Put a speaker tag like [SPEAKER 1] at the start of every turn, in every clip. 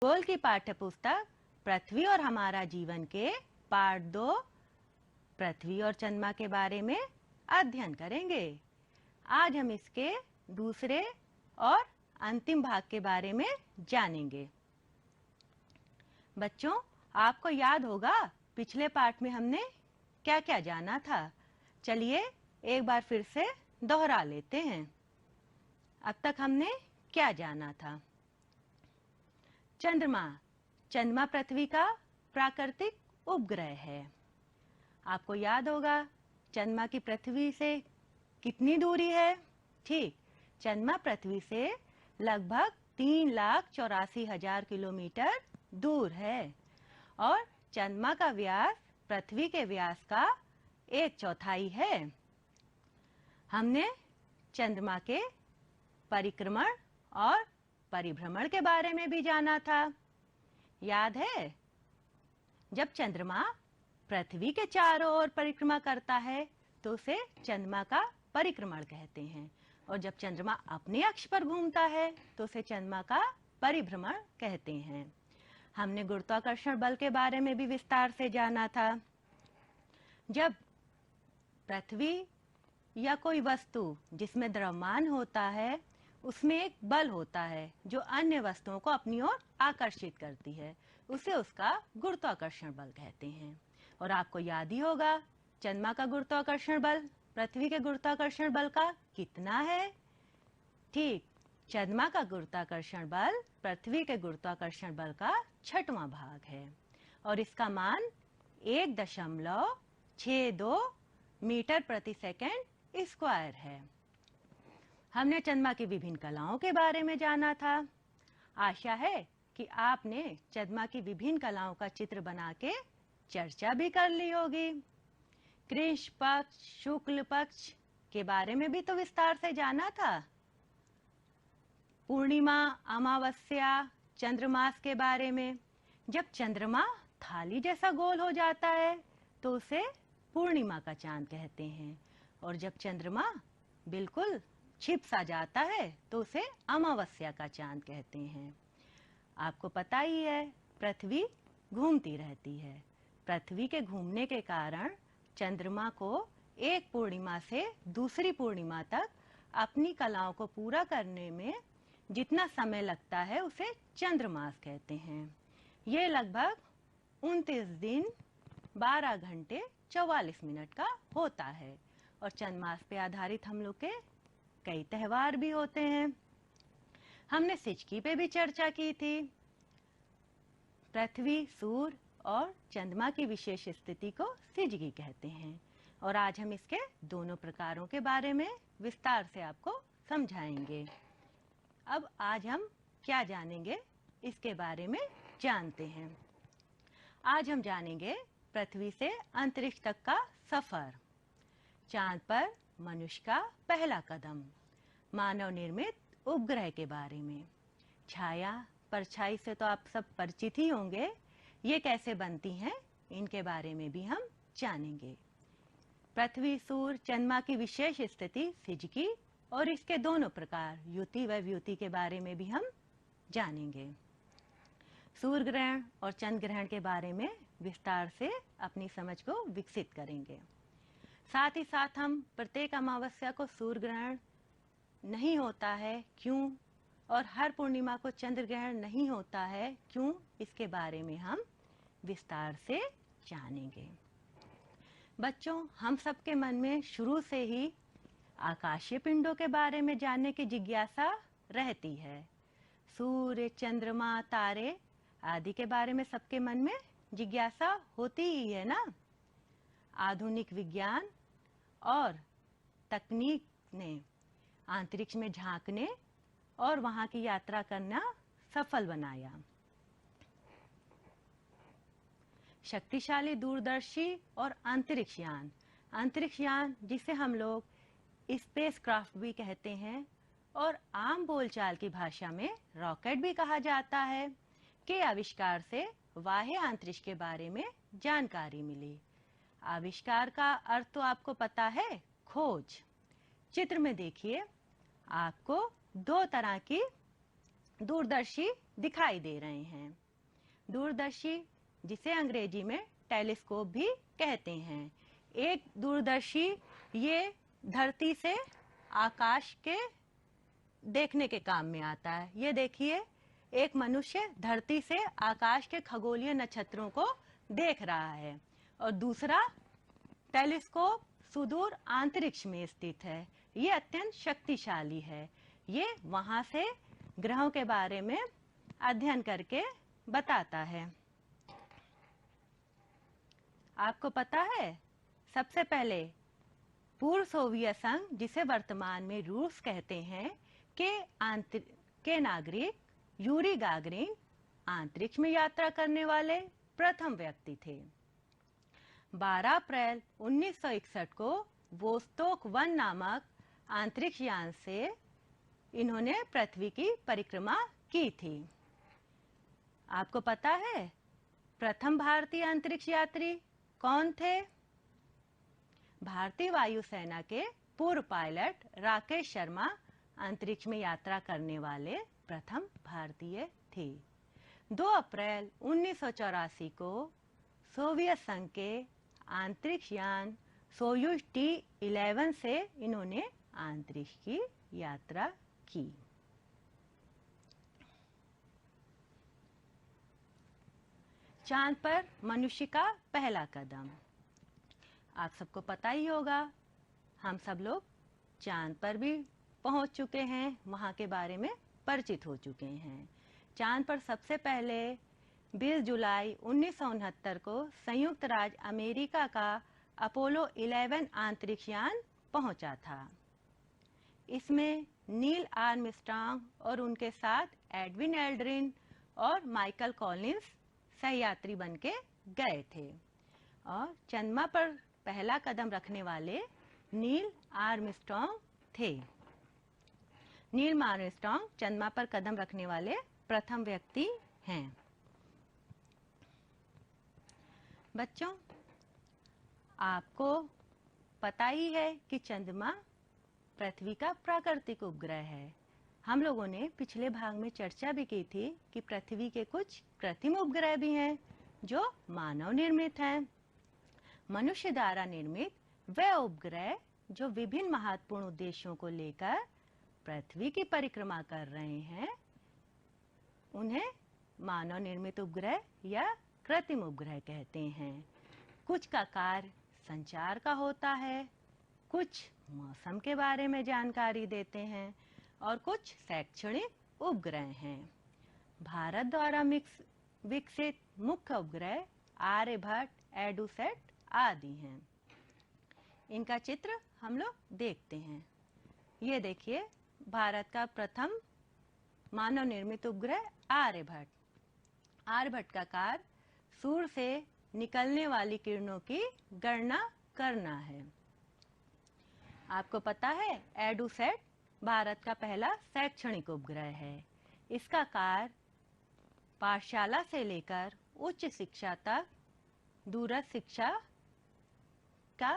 [SPEAKER 1] भूगोल की पाठ्य पुस्तक पृथ्वी और हमारा जीवन के पार्ट 2 पृथ्वी और चंद्रमा के बारे में अध्ययन करेंगे। आज हम इसके दूसरे और अंतिम भाग के बारे में जानेंगे। बच्चों, आपको याद होगा पिछले पाठ में हमने क्या क्या जाना था। चलिए एक बार फिर से दोहरा लेते हैं। अब तक हमने क्या जाना था? चंद्रमा। चंद्रमा पृथ्वी का प्राकृतिक उपग्रह है। आपको याद होगा चंद्रमा की पृथ्वी से कितनी दूरी है? ठीक, चंद्रमा पृथ्वी से लगभग 3,84,000 किलोमीटर दूर है और चंद्रमा का व्यास पृथ्वी के व्यास का 1/4 है। हमने चंद्रमा के परिक्रमण और परिभ्रमण के बारे में भी जाना था। याद है, जब चंद्रमा पृथ्वी के चारों ओर परिक्रमा करता है तो उसे चंद्रमा का परिक्रमण कहते हैं, और जब चंद्रमा अपने अक्ष पर घूमता है तो उसे चंद्रमा का परिभ्रमण कहते हैं। हमने गुरुत्वाकर्षण बल के बारे में भी विस्तार से जाना था। जब पृथ्वी या कोई वस्तु जिसमें द्रव्यमान होता है उसमें एक बल होता है जो अन्य वस्तुओं को अपनी ओर आकर्षित करती है, उसे उसका गुरुत्वाकर्षण बल कहते हैं। और आपको याद ही होगा चंद्रमा का गुरुत्वाकर्षण बल पृथ्वी के गुरुत्वाकर्षण बल का कितना है? ठीक, चंद्रमा का गुरुत्वाकर्षण बल पृथ्वी के गुरुत्वाकर्षण बल का 6वां भाग है और इसका मान 1.62 मीटर प्रति सेकंड स्क्वायर है। हमने चंद्रमा की विभिन्न कलाओं के बारे में जाना था। आशा है कि आपने चंद्रमा की विभिन्न कलाओं का चित्र बना के चर्चा भी कर ली होगी। कृष्ण पक्ष, शुक्ल पक्ष के बारे में भी तो विस्तार से जाना था। पूर्णिमा, अमावस्या, चंद्रमास के बारे में। जब चंद्रमा थाली जैसा गोल हो जाता है तो उसे पूर्णिमा का चांद कहते हैं, और जब चंद्रमा बिल्कुल छिप सा जाता है तो उसे अमावस्या का चांद कहते हैं। आपको पता ही है पृथ्वी घूमती रहती है। पृथ्वी के घूमने के कारण चंद्रमा को एक पूर्णिमा से दूसरी पूर्णिमा तक अपनी कलाओं को पूरा करने में जितना समय लगता है उसे चंद्रमास कहते हैं। ये लगभग 29 दिन 12 घंटे 44 मिनट का होता है और चंद्रमास पे आधारित हम लोग के कई त्योहार भी होते हैं। हमने सिचकी पे भी चर्चा की थी। पृथ्वी, सूर्य और चंद्रमा की विशेष स्थिति को सिजगी कहते हैं, और आज हम इसके दोनों प्रकारों के बारे में विस्तार से आपको समझाएंगे। अब आज हम क्या जानेंगे इसके बारे में जानते हैं। आज हम जानेंगे पृथ्वी से अंतरिक्ष तक का सफर, चांद पर मनुष्य का पहला कदम, मानव निर्मित उपग्रह के बारे में। छाया, परछाई से तो आप सब परिचित ही होंगे, ये कैसे बनती हैं इनके बारे में भी हम जानेंगे। पृथ्वी, सूर्य, चंद्रमा की विशेष स्थिति सिजगी और इसके दोनों प्रकार युति व व्युति के बारे में भी हम जानेंगे। सूर्य ग्रहण और चंद्र ग्रहण के बारे में विस्तार से अपनी समझ को विकसित करेंगे। साथ ही साथ हम प्रत्येक अमावस्या को सूर्य ग्रहण नहीं होता है क्यों, और हर पूर्णिमा को चंद्र ग्रहण नहीं होता है क्यों, इसके बारे में हम विस्तार से जानेंगे। बच्चों, हम सबके मन में शुरू से ही आकाशीय पिंडों के बारे में जानने की जिज्ञासा रहती है। सूर्य, चंद्रमा, तारे आदि के बारे में सबके मन में जिज्ञासा होती ही है ना। आधुनिक विज्ञान और तकनीक ने अंतरिक्ष में झांकने और वहां की यात्रा करना सफल बनाया। शक्तिशाली दूरदर्शी और अंतरिक्ष यान जिसे हम लोग स्पेसक्राफ्ट भी कहते हैं और आम बोलचाल की भाषा में रॉकेट भी कहा जाता है, के आविष्कार से बाह्य अंतरिक्ष के बारे में जानकारी मिली। आविष्कार का अर्थ तो आपको पता है, खोज। चित्र में देखिए, आपको दो तरह की दूरदर्शी दिखाई दे रहे हैं। दूरदर्शी, जिसे अंग्रेजी में टेलीस्कोप भी कहते हैं। एक दूरदर्शी ये धरती से आकाश के देखने के काम में आता है। ये देखिए, एक मनुष्य धरती से आकाश के खगोलीय नक्षत्रों को देख रहा है और दूसरा टेलीस्कोप सुदूर अंतरिक्ष में स्थित है। ये अत्यंत शक्तिशाली है। ये वहां से ग्रहों के बारे में अध्ययन करके बताता है। आपको पता है, सबसे पहले पूर्व सोवियत संघ, जिसे वर्तमान में रूस कहते हैं, के नागरिक यूरी गागरिन अंतरिक्ष में यात्रा करने वाले प्रथम व्यक्ति थे। 12 अप्रैल 1961 को वोस्तोक 1 नामक अंतरिक्ष यान से इन्होंने पृथ्वी की परिक्रमा की थी। आपको पता है प्रथम भारतीय अंतरिक्ष यात्री कौन थे? भारतीय वायुसेना के पूर्व पायलट राकेश शर्मा अंतरिक्ष में यात्रा करने वाले प्रथम भारतीय थे। 2 अप्रैल 1984 को सोवियत संघ के अंतरिक्ष यान सोयूज T-11 से इन्होंने अंतरिक्ष की यात्रा की। चांद पर मनुष्य का पहला कदम। आप सबको पता ही होगा, हम सब लोग चांद पर भी पहुंच चुके हैं, वहां के बारे में परिचित हो चुके हैं। चांद पर सबसे पहले 20 जुलाई 1969 को संयुक्त राज्य अमेरिका का अपोलो 11 अंतरिक्ष यान पहुंचा था। इसमें नील आर्मस्ट्रांग और उनके साथ एडविन एल्ड्रिन और माइकल कॉलिंस सहयात्री बनके गए थे। और चंद्रमा पर पहला कदम रखने वाले नील आर्मस्ट्रांग थे। नील आर्मस्ट्रांग चंद्रमा पर कदम रखने वाले प्रथम व्यक्ति हैं। बच्चों, आपको पता ही है कि चंद्रमा पृथ्वी का प्राकृतिक उपग्रह है। हम लोगों ने पिछले भाग में चर्चा भी की थी कि पृथ्वी के कुछ कृत्रिम उपग्रह भी हैं जो मानव निर्मित हैं। मनुष्य द्वारा निर्मित वह उपग्रह जो विभिन्न महत्वपूर्ण उद्देश्यों को लेकर पृथ्वी की परिक्रमा कर रहे हैं, उन्हें मानव निर्मित उपग्रह या कृत्रिम उपग्रह कहते हैं। कुछ का कार्य संचार का होता है, कुछ मौसम के बारे में जानकारी देते हैं और कुछ शैक्षणिक उपग्रह हैं। भारत द्वारा विकसित मुख्य उपग्रह आर्यभट्ट, एडुसेट आदि हैं। इनका चित्र हम लोग देखते हैं। ये देखिए, भारत का प्रथम मानव निर्मित उपग्रह आर्यभट्ट। आर्यभट्ट का कार्य सूर्य से निकलने वाली किरणों की गणना करना है। आपको पता है एडुसेट भारत का पहला शैक्षणिक उपग्रह है। इसका कार्य पाठशाला से लेकर उच्च शिक्षा तक दूरस्थ शिक्षा का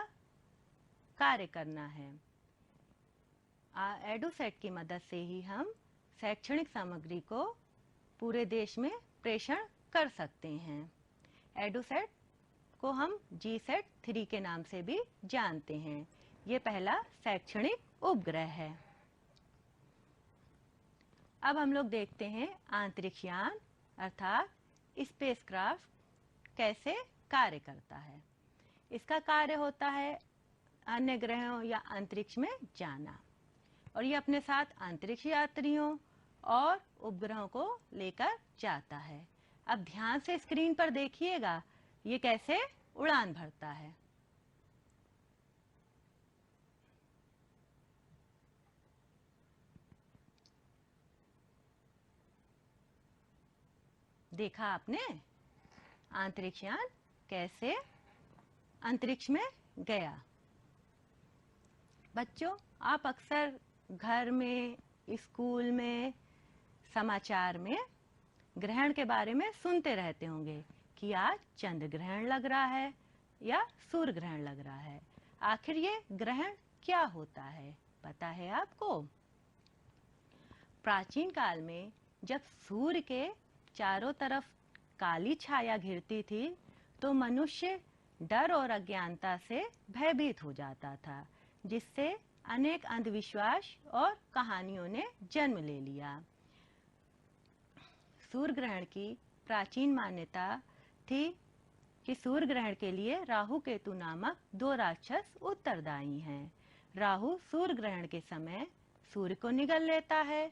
[SPEAKER 1] कार्य करना है। एडुसेट की मदद से ही हम शैक्षणिक सामग्री को पूरे देश में प्रेषण कर सकते हैं। एडुसेट को हम जीसेट 3 के नाम से भी जानते हैं। ये पहला शैक्षणिक उपग्रह है। अब हम लोग देखते हैं अंतरिक्ष यान अर्थात स्पेसक्राफ्ट कैसे कार्य करता है। इसका कार्य होता है अन्य ग्रहों या अंतरिक्ष में जाना, और ये अपने साथ अंतरिक्ष यात्रियों और उपग्रहों को लेकर जाता है। अब ध्यान से स्क्रीन पर देखिएगा, ये कैसे उड़ान भरता है। देखा आपने अंतरिक्ष यान कैसे अंतरिक्ष में गया। बच्चों, आप अक्सर घर में, स्कूल में, समाचार में ग्रहण के बारे में सुनते रहते होंगे कि आज चंद्र ग्रहण लग रहा है या सूर्य ग्रहण लग रहा है। आखिर ये ग्रहण क्या होता है, पता है आपको? प्राचीन काल में जब सूर्य के चारों तरफ काली छाया घिरती थी तो मनुष्य डर और अज्ञानता से भयभीत हो जाता था, जिससे अनेक अंधविश्वास और कहानियों ने जन्म ले लिया। सूर्य ग्रहण की प्राचीन मान्यता थी कि सूर्य ग्रहण के लिए राहु केतु नामक दो राक्षस उत्तरदायी हैं। राहु सूर्य ग्रहण के समय सूर्य को निगल लेता है,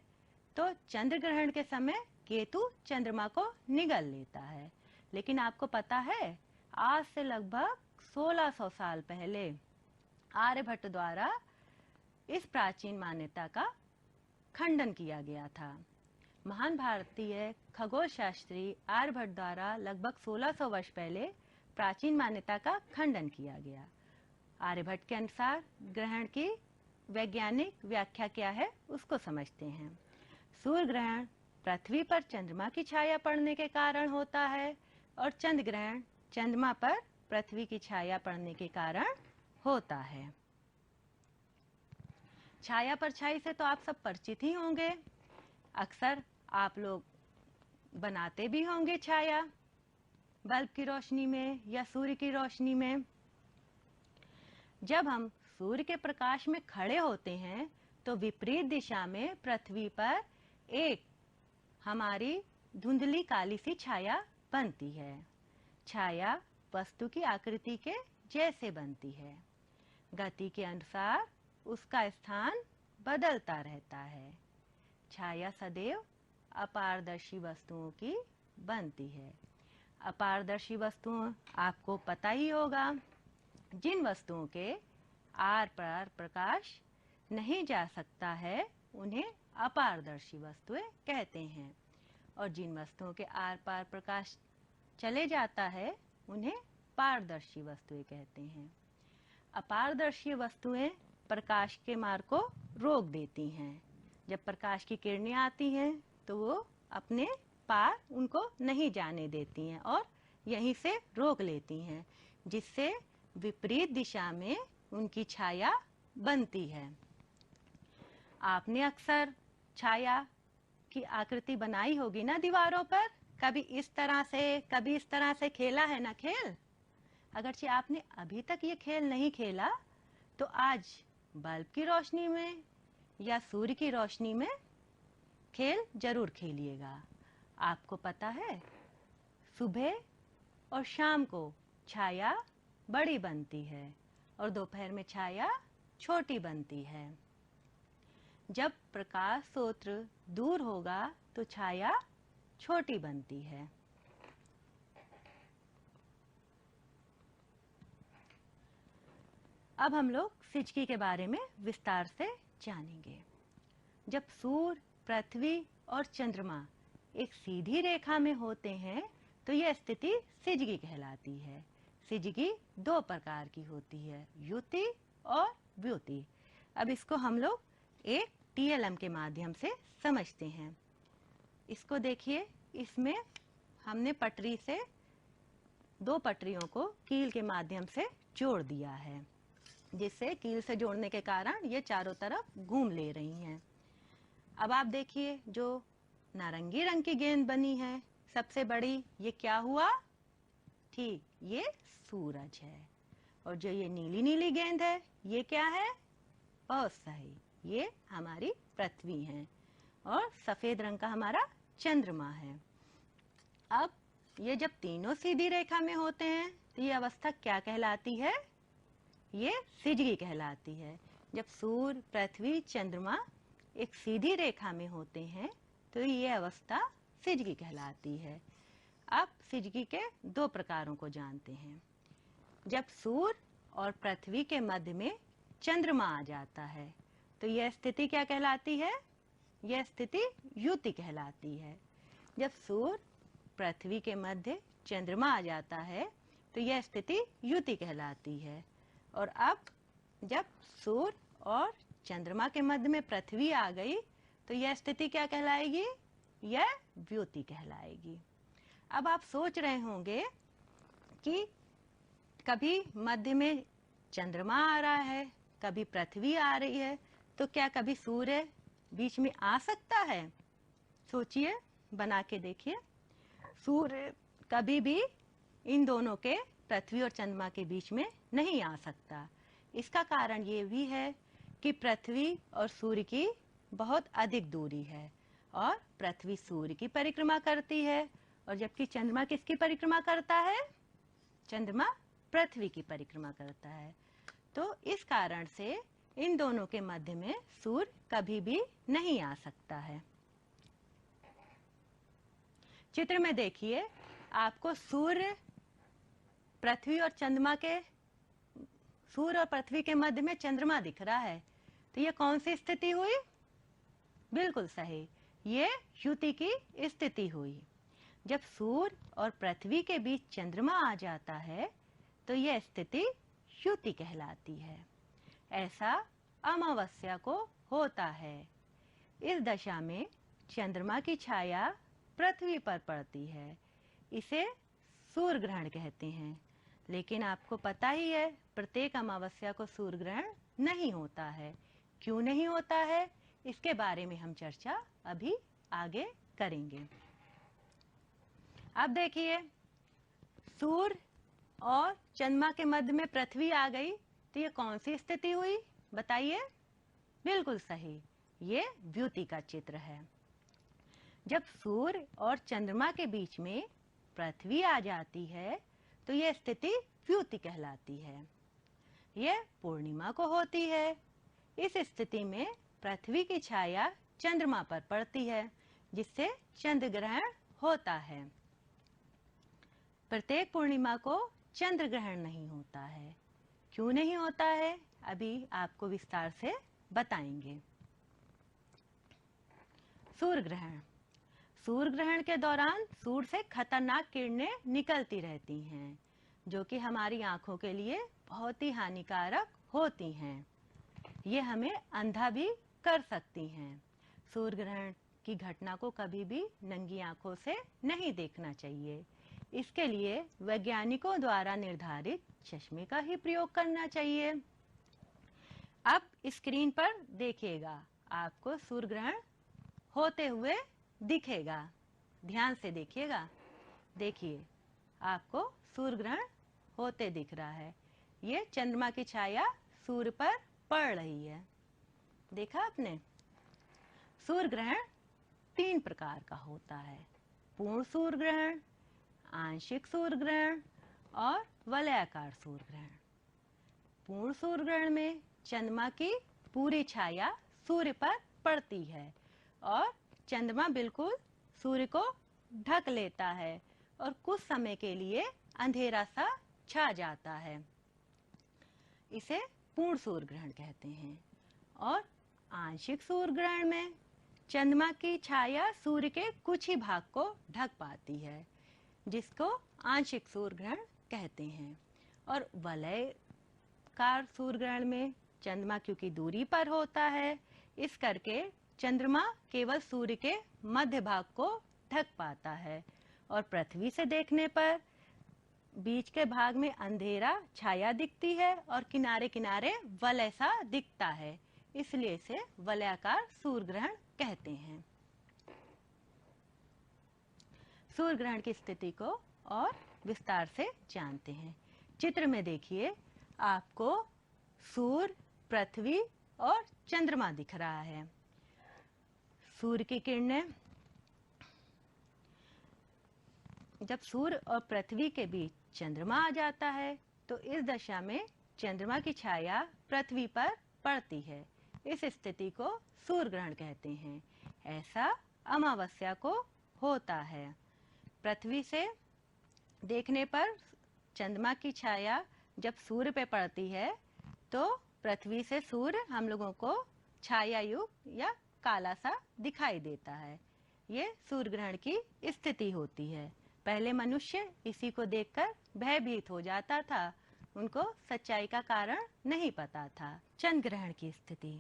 [SPEAKER 1] तो चंद्र ग्रहण के समय केतु चंद्रमा को निगल लेता है। लेकिन आपको पता है, आज से लगभग 1600 साल पहले आर्यभट्ट द्वारा इस प्राचीन मान्यता का खंडन किया गया था। महान भारतीय खगोल शास्त्री आर्यभट्ट द्वारा लगभग 1600 वर्ष पहले प्राचीन मान्यता का खंडन किया गया। आर्यभट्ट के अनुसार ग्रहण की वैज्ञानिक व्याख्या क्या है उसको समझते हैं। सूर्य ग्रहण पृथ्वी पर चंद्रमा की छाया पड़ने के कारण होता है और चंद्र ग्रहण चंद्रमा पर पृथ्वी की छाया पड़ने के कारण होता है। छाया परछाई से तो आप सब परिचित ही होंगे। अक्सर आप लोग बनाते भी होंगे छाया, बल्ब की रोशनी में या सूर्य की रोशनी में। जब हम सूर्य के प्रकाश में खड़े होते हैं तो विपरीत दिशा में पृथ्वी पर एक हमारी धुंधली काली सी छाया बनती है। छाया वस्तु की आकृति के जैसे बनती है। गति के अनुसार उसका स्थान बदलता रहता है। छाया सदैव अपारदर्शी वस्तुओं की बनती है। अपारदर्शी वस्तुओं आपको पता ही होगा, जिन वस्तुओं के आर पार प्रकाश नहीं जा सकता है उन्हें अपारदर्शी वस्तुएं कहते हैं, और जिन वस्तुओं के आर पार प्रकाश चले जाता है उन्हें पारदर्शी वस्तुएं कहते हैं। अपारदर्शी वस्तुएं प्रकाश के मार्ग को रोक देती हैं। जब प्रकाश की किरणें आती हैं तो वो अपने पार उनको नहीं जाने देती हैं और यहीं से रोक लेती हैं, जिससे विपरीत दिशा में उनकी छाया बनती है। आपने अक्सर छाया की आकृति बनाई होगी ना दीवारों पर, कभी इस तरह से कभी इस तरह से खेला है ना खेल। अगरचे आपने अभी तक ये खेल नहीं खेला तो आज बल्ब की रोशनी में या सूर्य की रोशनी में खेल जरूर खेलिएगा। आपको पता है, सुबह और शाम को छाया बड़ी बनती है और दोपहर में छाया छोटी बनती है। जब प्रकाश स्रोत दूर होगा तो छाया छोटी बनती है। अब हम लोग सिजकी के बारे में विस्तार से जानेंगे। जब सूर्य, पृथ्वी और चंद्रमा एक सीधी रेखा में होते हैं तो यह स्थिति सिजगी कहलाती है। सिजगी दो प्रकार की होती है, युति और व्युति। अब इसको हम लोग एक टीएलएम के माध्यम से समझते हैं। इसको देखिए, इसमें हमने पटरी से दो पटरियों को कील के माध्यम से जोड़ दिया है, जिससे कील से जोड़ने के कारण ये चारों तरफ घूम ले रही हैं। अब आप देखिए, जो नारंगी रंग की गेंद बनी है सबसे बड़ी, ये क्या हुआ? ठीक, ये सूरज है। और जो ये नीली नीली गेंद है ये क्या है? बहुत सही, ये हमारी पृथ्वी है। और सफेद रंग का हमारा चंद्रमा है। अब ये जब तीनों सीधी रेखा में होते हैं तो ये अवस्था क्या कहलाती है? ये सिजगी कहलाती है। जब सूर्य, पृथ्वी, चंद्रमा एक सीधी रेखा में होते हैं तो ये अवस्था सिजगी कहलाती है। अब सिजगी के दो प्रकारों को जानते हैं। जब सूर्य और पृथ्वी के मध्य में चंद्रमा आ जाता है तो यह स्थिति क्या कहलाती है? यह स्थिति युति कहलाती है। जब सूर्य, पृथ्वी के मध्य चंद्रमा आ जाता है तो यह स्थिति युति कहलाती है। और अब जब सूर्य और चंद्रमा के मध्य में पृथ्वी आ गई तो यह स्थिति क्या कहलाएगी? यह व्युति कहलाएगी। अब आप सोच रहे होंगे कि कभी मध्य में चंद्रमा आ रहा है, कभी पृथ्वी आ रही है, तो क्या कभी सूर्य बीच में आ सकता है? सोचिए, बना के देखिए। सूर्य कभी भी इन दोनों के, पृथ्वी और चंद्रमा के बीच में नहीं आ सकता। इसका कारण ये भी है कि पृथ्वी और सूर्य की बहुत अधिक दूरी है और पृथ्वी सूर्य की परिक्रमा करती है, और जबकि चंद्रमा किसकी परिक्रमा करता है? चंद्रमा पृथ्वी की परिक्रमा करता है। तो इस कारण से इन दोनों के मध्य में सूर्य कभी भी नहीं आ सकता है। चित्र में देखिए, आपको सूर्य, पृथ्वी और चंद्रमा के, सूर्य और पृथ्वी के मध्य में चंद्रमा दिख रहा है। तो ये कौन सी स्थिति हुई? बिल्कुल सही, ये युति की स्थिति हुई। जब सूर्य और पृथ्वी के बीच चंद्रमा आ जाता है तो यह स्थिति युति कहलाती है। ऐसा अमावस्या को होता है। इस दशा में चंद्रमा की छाया पृथ्वी पर पड़ती है। इसे सूर्य ग्रहण कहते हैं। लेकिन आपको पता ही है, प्रत्येक अमावस्या को सूर्य ग्रहण नहीं होता है। क्यों नहीं होता है, इसके बारे में हम चर्चा अभी आगे करेंगे। अब देखिए, सूर्य और चंद्रमा के मध्य में पृथ्वी आ गई तो ये कौन सी स्थिति हुई, बताइए? बिल्कुल सही, ये द्युति का चित्र है। जब सूर्य और चंद्रमा के बीच में पृथ्वी आ जाती है तो यह स्थिति द्युति कहलाती है। यह पूर्णिमा को होती है। इस स्थिति में पृथ्वी की छाया चंद्रमा पर पड़ती है, जिससे चंद्र ग्रहण होता है। प्रत्येक पूर्णिमा को चंद्र ग्रहण नहीं होता है। क्यों नहीं होता है, अभी आपको विस्तार से बताएंगे। सूर्य ग्रहण। सूर्य ग्रहण के दौरान सूर्य से खतरनाक किरणें निकलती रहती हैं, जो कि हमारी आंखों के लिए बहुत ही हानिकारक होती हैं। ये हमें अंधा भी कर सकती हैं। सूर्य ग्रहण की घटना को कभी भी नंगी आंखों से नहीं देखना चाहिए। इसके लिए वैज्ञानिकों द्वारा निर्धारित चश्मे का ही प्रयोग करना चाहिए। अब स्क्रीन पर देखिएगा, आपको सूर्य ग्रहण होते हुए दिखेगा। ध्यान से देखिएगा। देखिए, आपको सूर्य ग्रहण होते दिख रहा है। ये चंद्रमा की छाया सूर्य पर पड़ रही है। देखा आपने? सूर्य ग्रहण 3 प्रकार का होता है: पूर्ण सूर्य ग्रहण, आंशिक सूर्य ग्रहण और वलयाकार सूर्य ग्रहण। पूर्ण सूर्य ग्रहण में चंद्रमा की पूरी छाया सूर्य पर पड़ती है और चंद्रमा बिल्कुल सूर्य को ढक लेता है और कुछ समय के लिए अंधेरा सा छा जाता है। इसे पूर्ण सूर्य ग्रहण कहते हैं। और आंशिक सूर्य ग्रहण में चंद्रमा की छाया सूर्य के कुछ ही भाग को ढक पाती है, जिसको आंशिक सूर्य ग्रहण कहते हैं। और वलयाकार सूर्य ग्रहण में चंद्रमा क्योंकि दूरी पर होता है, इस करके चंद्रमा केवल सूर्य के मध्य भाग को ढक पाता है और पृथ्वी से देखने पर बीच के भाग में अंधेरा छाया दिखती है और किनारे किनारे वलय सा दिखता है। इसलिए इसे वलयाकार सूर्य ग्रहण कहते हैं। सूर्य ग्रहण की स्थिति को और विस्तार से जानते हैं। चित्र में देखिए, आपको सूर्य, पृथ्वी और चंद्रमा दिख रहा है। सूर्य की किरणें, जब सूर्य और पृथ्वी के बीच चंद्रमा आ जाता है तो इस दशा में चंद्रमा की छाया पृथ्वी पर पड़ती है। इस स्थिति को सूर्य ग्रहण कहते हैं। ऐसा अमावस्या को होता है। पृथ्वी से देखने पर चंद्रमा की छाया जब सूर्य पे पड़ती है तो पृथ्वी से सूर्य हम लोगों को छाया युक्त या काला सा दिखाई देता है। ये सूर्य ग्रहण की स्थिति होती है। पहले मनुष्य इसी को देखकर भयभीत हो जाता था, उनको सच्चाई का कारण नहीं पता था। चंद्र ग्रहण की स्थिति।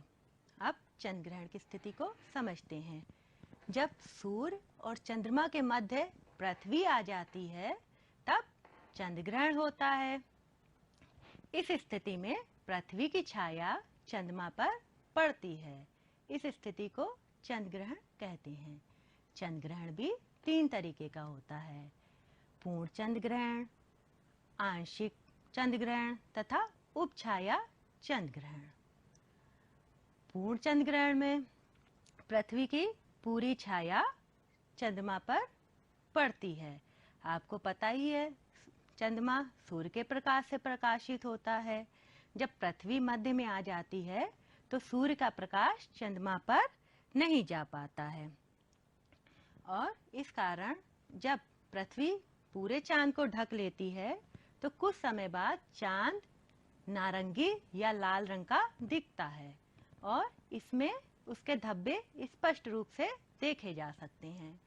[SPEAKER 1] अब चंद्र ग्रहण की स्थिति को समझते हैं। जब सूर्य और चंद्रमा के मध्य पृथ्वी आ जाती है तब चंद्र ग्रहण होता है। इस स्थिति में पृथ्वी की छाया चंद्रमा पर पड़ती है। इस स्थिति को चंद्र ग्रहण कहते हैं। चंद्र ग्रहण भी 3 तरीके का होता है, पूर्ण चंद्र ग्रहण, आंशिक चंद्र ग्रहण तथा उपछाया चंद्र ग्रहण। पूर्ण चंद्र ग्रहण में पृथ्वी की पूरी छाया चंद्रमा पर पड़ती है। आपको पता ही है, चंद्रमा सूर्य के प्रकाश से प्रकाशित होता है। जब पृथ्वी मध्य में आ जाती है तो सूर्य का प्रकाश चंद्रमा पर नहीं जा पाता है, और इस कारण जब पृथ्वी पूरे चांद को ढक लेती है तो कुछ समय बाद चांद नारंगी या लाल रंग का दिखता है और इसमें उसके धब्बे स्पष्ट रूप से देखे जा सकते हैं।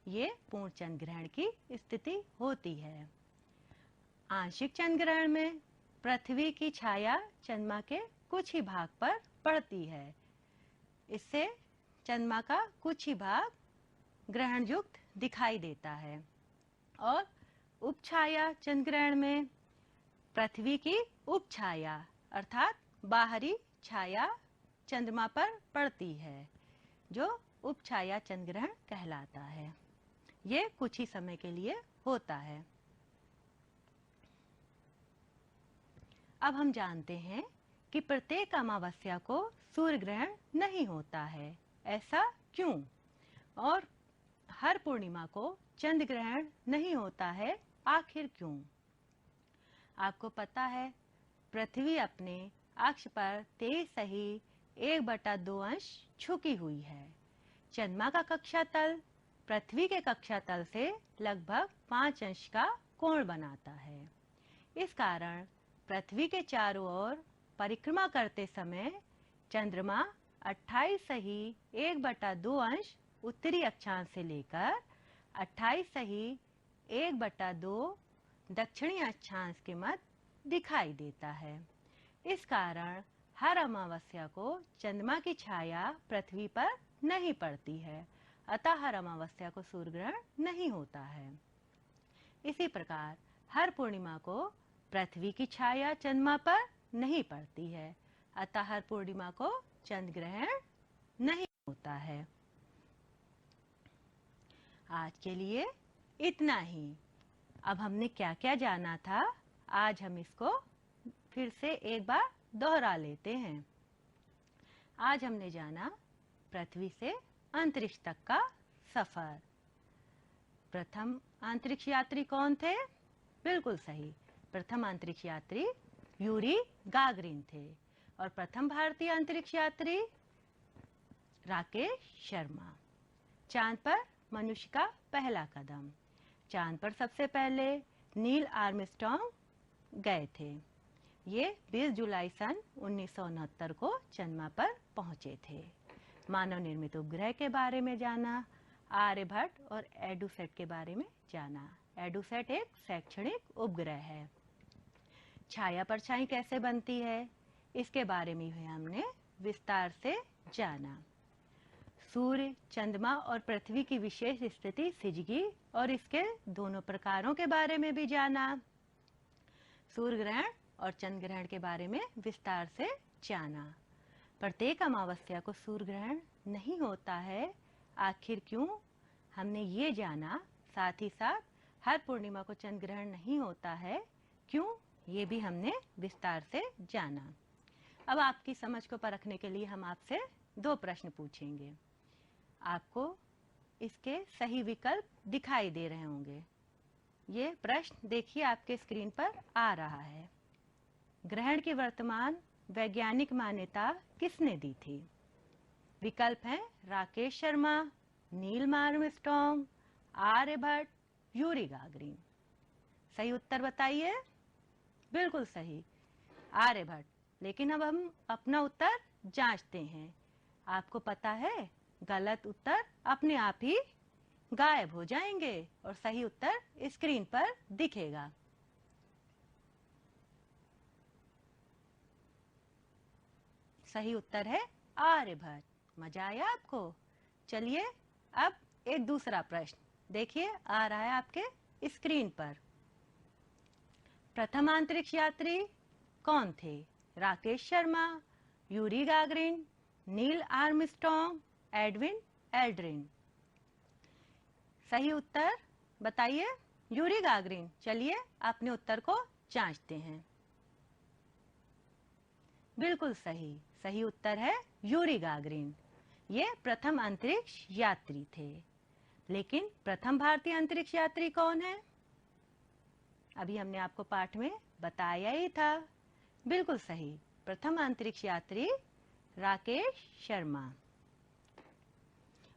[SPEAKER 1] ये पूर्ण चंद्र ग्रहण की स्थिति होती है। आंशिक चंद्र ग्रहण में पृथ्वी की छाया चंद्रमा के कुछ ही भाग पर पड़ती है। इससे चंद्रमा का कुछ ही भाग ग्रहण युक्त दिखाई देता है। और उपछाया चंद्र ग्रहण में पृथ्वी की उपछाया अर्थात बाहरी छाया चंद्रमा पर पड़ती है, जो उपछाया चंद्र ग्रहण कहलाता है। ये कुछ ही समय के लिए होता है। अब हम जानते हैं कि प्रत्येक अमावस्या को सूर्य ग्रहण नहीं होता है। ऐसा क्यों? और हर पूर्णिमा को चंद्र ग्रहण नहीं होता है, आखिर क्यों? आपको पता है, पृथ्वी अपने अक्ष पर 23 सही 1/2 अंश झुकी हुई है। चंद्रमा का कक्षा तल पृथ्वी के कक्षा तल से लगभग 5 अंश का कोण बनाता है। इस कारण पृथ्वी के चारों ओर परिक्रमा करते समय चंद्रमा 28 सही 1/2 अंश उत्तरी अक्षांश से लेकर 28 सही 1/2 दक्षिणी अक्षांश के मध्य दिखाई देता है। इस कारण हर अमावस्या को चंद्रमा की छाया पृथ्वी पर नहीं पड़ती है, अतः हर अमावस्या को सूर्य ग्रहण नहीं होता है। इसी प्रकार हर पूर्णिमा को पृथ्वी की छाया चंद्रमा पर नहीं पड़ती है, अतः हर पूर्णिमा को चंद्र ग्रहण नहीं होता है। आज के लिए इतना ही। अब हमने क्या क्या जाना था, आज हम इसको फिर से एक बार दोहरा लेते हैं। आज हमने जाना पृथ्वी से अंतरिक्ष तक का सफर। प्रथम अंतरिक्ष यात्री कौन थे? बिल्कुल सही, प्रथम अंतरिक्ष यात्री यूरी गागरिन थे। और प्रथम भारतीय अंतरिक्ष यात्री राकेश शर्मा। चांद पर मनुष्य का पहला कदम। चांद पर सबसे पहले नील आर्मस्ट्रॉन्ग गए थे। ये 20 जुलाई सन 1969 को चंद्रमा पर पहुंचे थे। मानव निर्मित उपग्रह के बारे में जाना, आर्यभट्ट और एडुसेट के बारे में जाना। एडुसेट एक शैक्षणिक उपग्रह है। छाया परछाई कैसे बनती है, इसके बारे में भी हमने विस्तार से जाना। सूर्य, चंद्रमा और पृथ्वी की विशेष स्थिति सिजगी और इसके दोनों प्रकारों के बारे में भी जाना। सूर्य ग्रहण और चंद्र ग्रहण के बारे में विस्तार से जाना। प्रत्येक अमावस्या को सूर्य ग्रहण नहीं होता है, आखिर क्यों, हमने ये जाना। साथ ही साथ हर पूर्णिमा को चंद्र ग्रहण नहीं होता है, क्यों, ये भी हमने विस्तार से जाना। अब आपकी समझ को परखने के लिए हम आपसे 2 प्रश्न पूछेंगे। आपको इसके सही विकल्प दिखाई दे रहे होंगे। ये प्रश्न देखिए आपके स्क्रीन पर आ रहा है। ग्रहण की वर्तमान वैज्ञानिक मान्यता किसने दी थी? विकल्प हैं Rakesh Sharma, Neil Armstrong, Aryabhata, Yuri Gagarin. सही उत्तर बताइए। बिल्कुल सही, आर्यभट्ट। लेकिन अब हम अपना उत्तर जांचते हैं। आपको पता है, गलत उत्तर अपने आप ही गायब हो जाएंगे और सही उत्तर स्क्रीन पर दिखेगा। सही उत्तर है आर्यभट्ट। मजा आया आपको? चलिए अब एक दूसरा प्रश्न देखिए, आ रहा है आपके स्क्रीन पर। प्रथम अंतरिक्ष यात्री कौन थे? Rakesh Sharma, Yuri Gagarin, Neil Armstrong, Edwin Aldrin. सही उत्तर बताइए। Yuri Gagarin. चलिए अपने उत्तर को जांचते हैं। बिल्कुल सही, सही उत्तर है यूरी गागरिन। ये प्रथम अंतरिक्ष यात्री थे। लेकिन प्रथम भारतीय अंतरिक्ष यात्री कौन है? अभी हमने आपको पाठ में बताया ही था। बिल्कुल सही, प्रथम अंतरिक्ष यात्री राकेश शर्मा।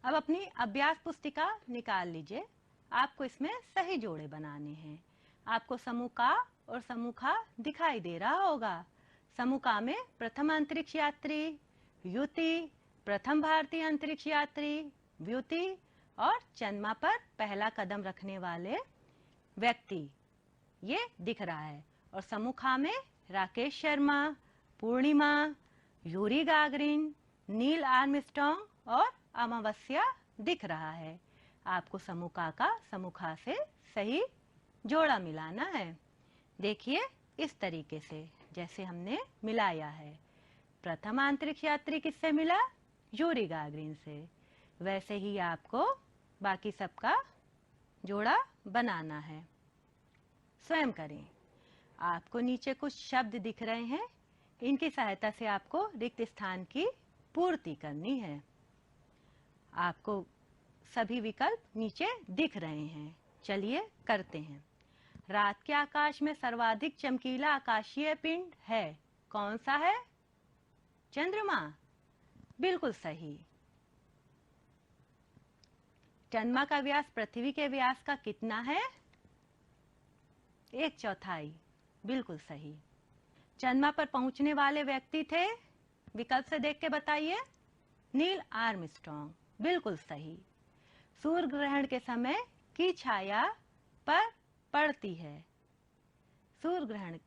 [SPEAKER 1] अब अपनी अभ्यास पुस्तिका निकाल लीजिए। आपको इसमें सही जोड़े बनाने हैं। आपको समूह का और समूह खा दिखाई दे रहा होगा। समूह का में प्रथम अंतरिक्ष यात्री, युति, प्रथम भारतीय अंतरिक्ष यात्री, व्युति और चंद्रमा पर पहला कदम रखने वाले व्यक्ति ये दिख रहा है। और समूह खा में राकेश शर्मा, पूर्णिमा, यूरी गागरिन, नील आर्मस्ट्रांग और अमावस्या दिख रहा है। आपको समूह का समूह खा से सही जोड़ा मिलाना है। देखिए इस तरीके से जैसे हमने मिलाया है। प्रथम अंतरिक्ष यात्री किससे मिला? यूरी गागरिन से। वैसे ही आपको बाकी सबका जोड़ा बनाना है। स्वयं करें। आपको नीचे कुछ शब्द दिख रहे हैं। इनकी सहायता से आपको रिक्त स्थान की पूर्ति करनी है। आपको सभी विकल्प नीचे दिख रहे हैं। चलिए करते हैं। रात के आकाश में सर्वाधिक चमकीला आकाशीय पिंड है, कौन सा है? चंद्रमा। बिल्कुल सही। चंद्रमा का व्यास पृथ्वी के व्यास का कितना है? 1/4। बिल्कुल सही। चंद्रमा पर पहुंचने वाले व्यक्ति थे, विकल्प से देख के बताइए। Neil Armstrong. बिल्कुल सही। सूर्य ग्रहण के समय की छाया पर पड़ती है। सूर्य ग्रहण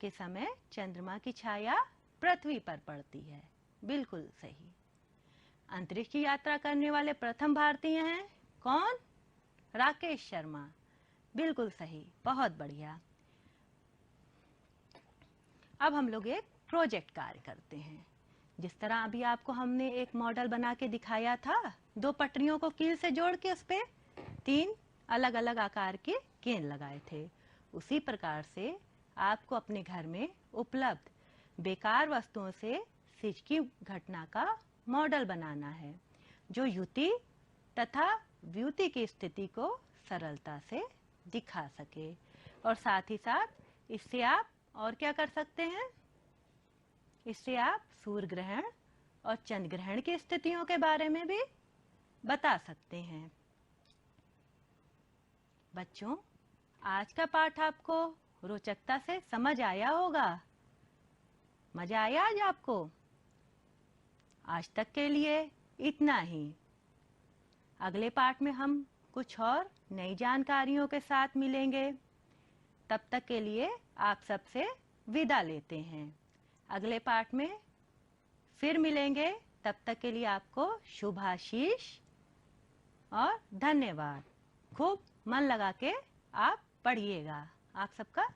[SPEAKER 1] के समय चंद्रमा की छाया पृथ्वी पर पड़ती है। बिल्कुल सही। अंतरिक्ष की यात्रा करने वाले प्रथम भारतीय हैं कौन? राकेश शर्मा। बिल्कुल सही, बहुत बढ़िया। अब हम लोग एक प्रोजेक्ट कार्य करते हैं। जिस तरह अभी आपको हमने एक मॉडल बना के दिखाया था, 2 पटरियों को कील से जोड़ के उस पे 3 अलग अलग आकार के गेंद लगाए थे। उसी प्रकार से आपको अपने घर में उपलब्ध बेकार वस्तुओं से सिज की घटना का मॉडल बनाना है, जो युति तथा व्युति की स्थिति को सरलता से दिखा सके। और साथ ही साथ इससे आप और क्या कर सकते हैं? इससे आप सूर्य ग्रहण और चंद्र ग्रहण की स्थितियों के बारे में भी बता सकते हैं। बच्चों, आज का पाठ आपको रोचकता से समझ आया होगा। मजा आया आज आपको? आज तक के लिए इतना ही। अगले पाठ में हम कुछ और नई जानकारियों के साथ मिलेंगे। तब तक के लिए आप सबसे विदा लेते हैं। अगले पाठ में फिर मिलेंगे। तब तक के लिए आपको शुभाशीष और धन्यवाद। खूब मन लगा के आप पढ़िएगा। आप सबका